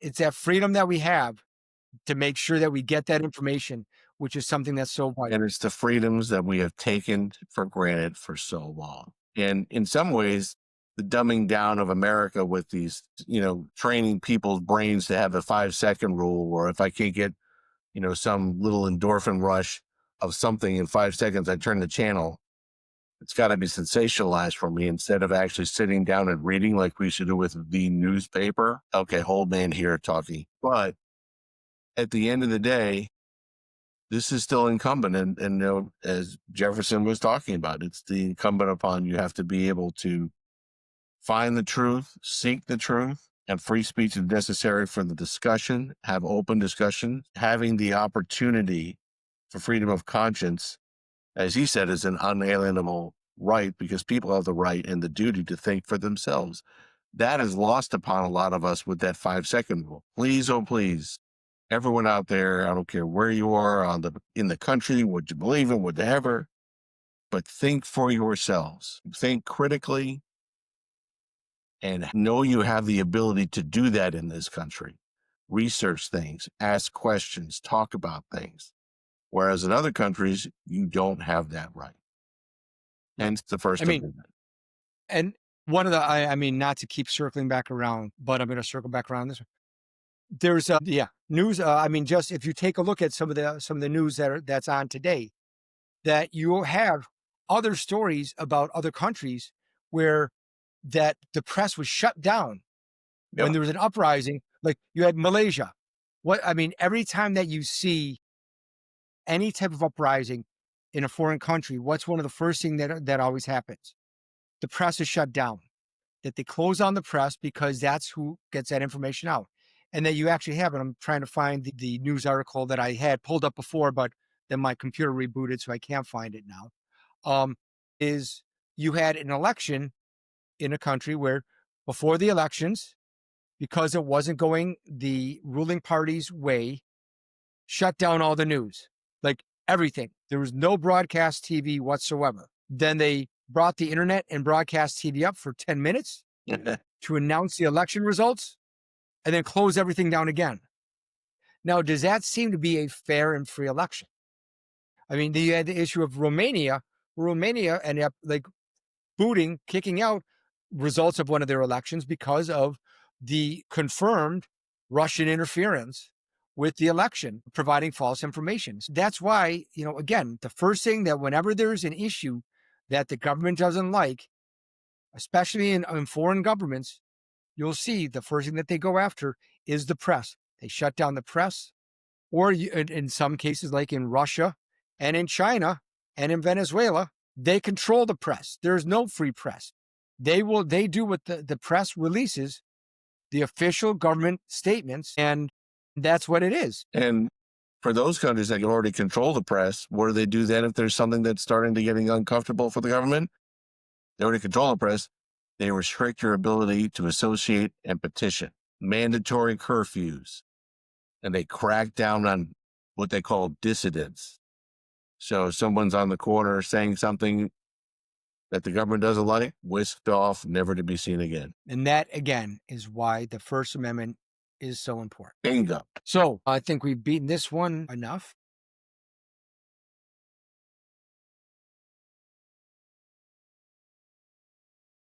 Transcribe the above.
it's that freedom that we have to make sure that we get that information, which is something that's so vital. And it's the freedoms that we have taken for granted for so long. And in some ways, the dumbing down of America with these, training people's brains to have a 5-second rule, or if I can't get, some little endorphin rush of something in 5 seconds, I turn the channel. It's got to be sensationalized for me instead of actually sitting down and reading like we should do with the newspaper. Okay, old man here talking. But at the end of the day, this is still incumbent. And as Jefferson was talking about, it's the incumbent upon you have to be able to find the truth, seek the truth, and free speech is necessary for the discussion, have open discussion, having the opportunity for freedom of conscience, as he said, is an unalienable right because people have the right and the duty to think for themselves. That is lost upon a lot of us with that 5-second rule. Please, oh please, everyone out there, I don't care where you are in the country, what you believe in, whatever, but think for yourselves. Think critically and know you have the ability to do that in this country. Research things, ask questions, talk about things. Whereas in other countries, you don't have that right. Hence the First I mean, Amendment. and one of the, I mean, not to keep circling back around, but I'm going to circle back around this one. There's news. I mean, just if you take a look at some of the news that's on today, that you have other stories about other countries where that the press was shut down when Yeah. there was an uprising. Like you had Malaysia. Every time that you see any type of uprising in a foreign country, what's one of the first things that always happens? The press is shut down. That they close on the press because that's who gets that information out. And that you actually have it. I'm trying to find the news article that I had pulled up before, but then my computer rebooted, so I can't find it now. Is you had an election in a country where before the elections, because it wasn't going the ruling party's way, shut down all the news, like everything. There was no broadcast TV whatsoever. Then they brought the internet and broadcast TV up for 10 minutes to announce the election results and then close everything down again. Now, does that seem to be a fair and free election? I mean, you had the issue of Romania. Romania ended up kicking out results of one of their elections because of the confirmed Russian interference with the election, providing false information. So that's why, again, the first thing that whenever there's an issue that the government doesn't like, especially in foreign governments, you'll see the first thing that they go after is the press. They shut down the press, or in some cases, like in Russia and in China and in Venezuela, they control the press. There's no free press. They do what the press releases, the official government statements, and that's what it is. And for those countries that can already control the press, what do they do then if there's something that's starting to getting uncomfortable for the government? They already control the press. They restrict your ability to associate and petition, mandatory curfews, and they crack down on what they call dissidents. So if someone's on the corner saying something that the government doesn't like, whisked off, never to be seen again. And that, again, is why the First Amendment is so important. Bingo. So I think we've beaten this one enough.